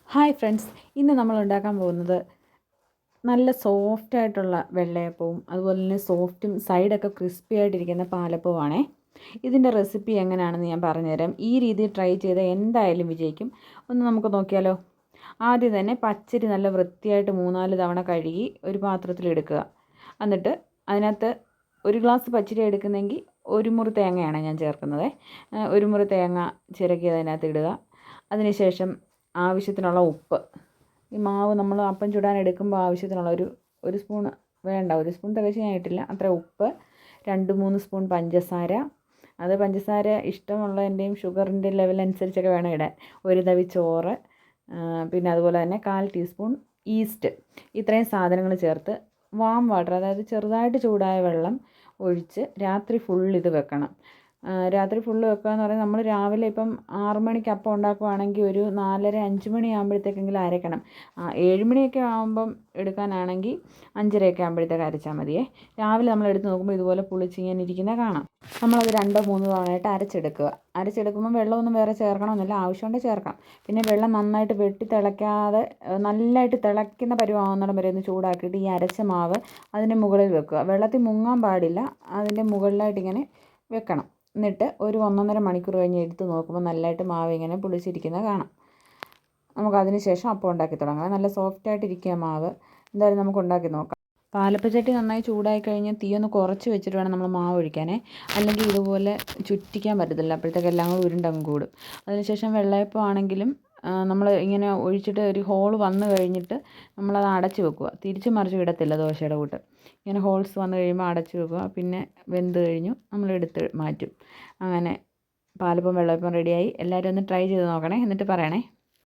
Hi friends, ഇന്ന് നമ്മൾ ഉണ്ടാക്കാൻ പോകുന്നത് നല്ല സോഫ്റ്റായിട്ടുള്ള വെള്ളയപ്പവും അതുപോലെ തന്നെ സോഫ്റ്റും സൈഡൊക്കെ ക്രിസ്പി ആയിട്ടിരിക്കുന്ന പാലപ്പവുമാണേ. ഇതിൻ്റെ റെസിപ്പി എങ്ങനെയാണെന്ന് ഞാൻ പറഞ്ഞുതരാം. ഈ രീതിയിൽ ട്രൈ ചെയ്താൽ എന്തായാലും വിജയിക്കും. ഒന്ന് നമുക്ക് നോക്കിയാലോ. ആദ്യം തന്നെ പച്ചരി നല്ല വൃത്തിയായിട്ട് 3-4 തവണ കഴുകി ഒരു പാത്രത്തിലെടുക്കുക. എന്നിട്ട് അതിനകത്ത് ഒരു ഗ്ലാസ് പച്ചരി എടുക്കുന്നെങ്കിൽ ഒരു മുറി തേങ്ങയാണ് ഞാൻ ചേർക്കുന്നത്. ഒരു മുറി തേങ്ങ ചിരകി അതിനകത്ത് ഇടുക. അതിനുശേഷം ആവശ്യത്തിനുള്ള ഉപ്പ്, ഈ മാവ് നമ്മൾ അപ്പം ചുടാൻ എടുക്കുമ്പോൾ ആവശ്യത്തിനുള്ള ഒരു സ്പൂൺ വേണ്ട, ഒരു സ്പൂൺ തികച്ച് ഞാൻ ഇട്ടില്ല, അത്ര ഉപ്പ്, 2-3 സ്പൂൺ പഞ്ചസാര. അത് പഞ്ചസാര ഇഷ്ടമുള്ളതിൻ്റെയും ഷുഗറിൻ്റെ ലെവൽ അനുസരിച്ചൊക്കെ വേണം ഇടാൻ. ഒരു തവി ചോറ്, പിന്നെ അതുപോലെ തന്നെ 1/4 ടീസ്പൂൺ ഈസ്റ്റ്. ഇത്രയും സാധനങ്ങൾ ചേർത്ത് വാം വാട്ടർ, അതായത് ചെറുതായിട്ട് ചൂടായ വെള്ളം ഒഴിച്ച് രാത്രി ഫുൾ ഇത് വെക്കണം. രാത്രി ഫുള്ള് വെക്കുക എന്ന് പറയുന്നത്, നമ്മൾ രാവിലെ ഇപ്പം 6 മണിക്ക് അപ്പം ഉണ്ടാക്കുകയാണെങ്കിൽ ഒരു 4:30-5 മണിയാകുമ്പോഴത്തേക്കെങ്കിലും അരയ്ക്കണം. 7 മണിയൊക്കെ ആകുമ്പം എടുക്കാനാണെങ്കിൽ 5:30 ആകുമ്പോഴത്തേക്ക് അരച്ചാൽ മതിയേ. രാവിലെ നമ്മൾ എടുത്ത് നോക്കുമ്പോൾ ഇതുപോലെ പുളിച്ചിങ്ങനെ ഇരിക്കുന്നത് കാണാം. നമ്മളത് 2-3 തവണയായിട്ട് അരച്ചെടുക്കുക. അരച്ചെടുക്കുമ്പോൾ വെള്ളമൊന്നും വേറെ ചേർക്കണമെന്നില്ല, ആവശ്യമുണ്ടെങ്കിൽ ചേർക്കാം. പിന്നെ വെള്ളം നന്നായിട്ട് വെട്ടി തിളയ്ക്കാതെ നല്ലതായിട്ട് തിളയ്ക്കുന്ന പരുവമാകുന്നിടം വരെ ഒന്ന് ചൂടാക്കിയിട്ട് ഈ അരച്ച മാവ് അതിൻ്റെ മുകളിൽ വെക്കുക. വെള്ളത്തിൽ മുങ്ങാൻ പാടില്ല, അതിൻ്റെ മുകളിലായിട്ട് ഇങ്ങനെ വെക്കണം. എന്നിട്ട് ഒരു 1-1.5 മണിക്കൂർ കഴിഞ്ഞ് എടുത്ത് നോക്കുമ്പോൾ നല്ലതായിട്ട് മാവ് ഇങ്ങനെ പുളിച്ചിരിക്കുന്നത് കാണാം. നമുക്കതിന് ശേഷം അപ്പം ഉണ്ടാക്കി തുടങ്ങാം. നല്ല സോഫ്റ്റായിട്ടിരിക്കുക മാവ്. എന്തായാലും നമുക്ക് ഉണ്ടാക്കി നോക്കാം. പാലപ്പച്ചട്ടി നന്നായി ചൂടായി കഴിഞ്ഞ് തീ ഒന്ന് കുറച്ച് വെച്ചിട്ട് വേണം നമ്മൾ മാവ് ഒഴിക്കാനേ. അല്ലെങ്കിൽ ഇതുപോലെ ചുറ്റിക്കാൻ പറ്റത്തില്ല, അപ്പോഴത്തേക്ക് എല്ലാം കൂടി ഉരുണ്ടങ്ങ് കൂടും. അതിനുശേഷം വെള്ളയപ്പം ആണെങ്കിലും നമ്മൾ ഇങ്ങനെ ഒഴിച്ചിട്ട് ഒരു ഹോൾ വന്നു കഴിഞ്ഞിട്ട് നമ്മളത് അടച്ച് വെക്കുക. തിരിച്ച് മറിച്ച് ഇടത്തില്ല ദോശയുടെ കൂട്ട്. ഇങ്ങനെ ഹോൾസ് വന്നു കഴിയുമ്പോൾ അടച്ച് വെക്കുക. പിന്നെ വെന്ത് കഴിഞ്ഞു നമ്മളെടുത്ത് മാറ്റും. അങ്ങനെ പാലപ്പം വെള്ളയപ്പം റെഡിയായി. എല്ലാവരും ഒന്ന് ട്രൈ ചെയ്ത് നോക്കണേ, എന്നിട്ട് പറയണേ.